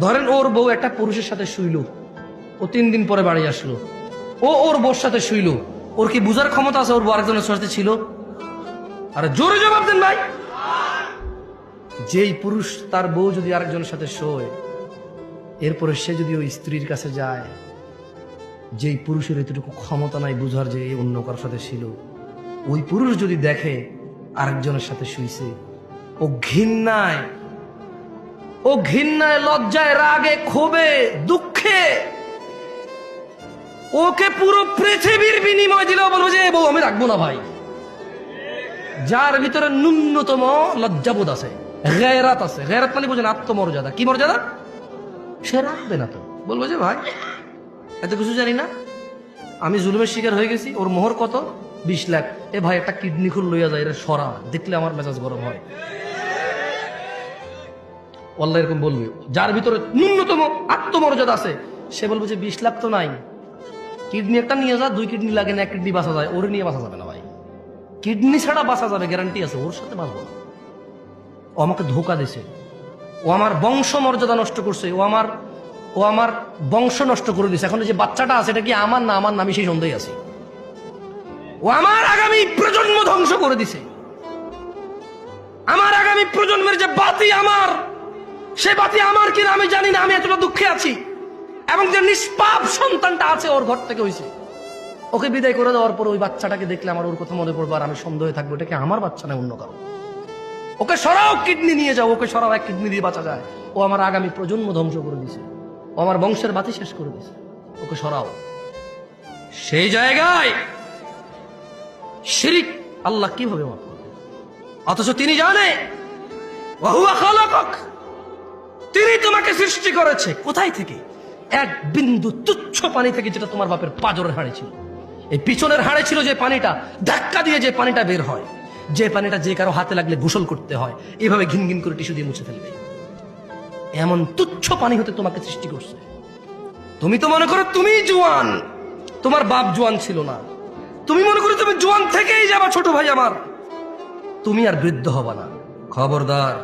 ধরেন ওর বউ একটা পুরুষের সাথে শুইল, ও 3 দিন পরে বাড়ি আসলো, ও ওর বউর সাথে শুইল, ওর কি বুঝার ক্ষমতা আছে ওর বউ আরেকজনের সাথে ছিল? আরে জোরে জবাব দেন ভাই। যেই পুরুষ তার বউ যদি আরেকজনের সাথে শোয়, এরপরে সে যদি ওই স্ত্রীর কাছে যায়, যেই পুরুষের এতটুকু ক্ষমতা নাই বুঝার যে এই অন্য কারোর সাথে ছিল, ওই পুরুষ যদি দেখে আরেকজনের সাথে শুইছে, ও ঘৃণায় লজ্জায় রাগে ক্ষোভে দুঃখে ওকে পুরো পৃথিবীর বিনিময় দিলেও বলবো যে বউ আমি রাখবো না ভাই। যার ভিতরে ন্যূনতম লজ্জাবোধ আছে, গায়রাত আছে, গায়রাত মানে বোঝেন আত্মমর্যাদা, কি মর্যাদা, সে রাখবে না। তো বলবো যে ভাই এত কিছু জানি না, আমি জুলুমের শিকার হয়ে গেছি, ওর মোহর কত 20 লাখ, এ ভাই একটা কিডনি খুল লইয়া যায়, এরা সরা, দেখলে আমার মেজাজ গরম হয়। আল্লাহ এরকম বলবে। যার ভিতরে ন্যূনতম আত্মমর্যাদা আছে সে বলবে যে 20 লাখ তো নাই, কিডনি একটা নিয়ে যা, 2 কিডনি লাগে না, 1 কিডনি বাঁচা যায়, ওর নিয়ে বাঁচা যাবে না ভাই, কিডনি ছাড়া বাঁচা যাবে গ্যারান্টি আছে, ওর সাথে বাঁচবো না। ও আমাকে ধোকা দিছে, ও আমার বংশ মর্যাদা নষ্ট করছে, ও আমার বংশ নষ্ট করে দিছে। এখন যে বাচ্চাটা আছে এটা কি আমার না আমার, আমি সেই সন্দেহে আছি। ও আমার আগামী প্রজন্ম ধ্বংস করে দিছে, আমার আগামী প্রজন্মের যে বাতি আমার, সে বাতি আমার কিনা আমি জানি না, আমি এতটা দুঃখে আছি। এবং যে নিষ্পাপ সন্তানটা আছে ওর ঘর থেকে হয়েছে, ওকে বিদায় করে দেওয়ার পর ওই বাচ্চাটাকে দেখলে আমার ওর কথা মনে পড়বে, আর আমি সন্দেহে থাকবো এটা কি আমার বাচ্চা না অন্য কারো। ওকে সরাও, কিডনি নিয়ে যাও, ওকে সরাও, 1 কিডনি দিয়ে বাঁচা যায়। ও আমার আগামী প্রজন্ম ধ্বংস করে দিছে, ও আমার বংশের বাতি শেষ করে দিছে, ওকে সরাও। সেই জায়গায় শিরিক আল্লাহ কিভাবে মাফ করবে? অথচ তিনি জানে ওয়াহুয়া খালাকাক, তিনি তোমাকে সৃষ্টি করেছে কোথায় থেকে? 1 বিন্দু তুচ্ছ পানি থেকে, যেটা তোমার বাপের পাজরের হাড়ে ছিল। এই পিছনের হাড়ে ছিল যে পানিটা, ধাক্কা দিয়ে যে পানিটা বের হয়, যে পানিটা যে কারো হাতে লাগলে গোসল করতে হয়, এভাবে ঘিন ঘিন করে টিস্যু দিয়ে মুছে ফেলবে, এমন তুচ্ছ পানি হতে তোমাকে সৃষ্টি করছে। তুমি তো মনে করো তুমি জোয়ান, তোমার বাপ জোয়ান ছিল না, তুমি মনে করো তুমি জোয়ান থেকেই যাবা ছোট ভাই আমার, তুমি আর বৃদ্ধ হবা না। খবরদার,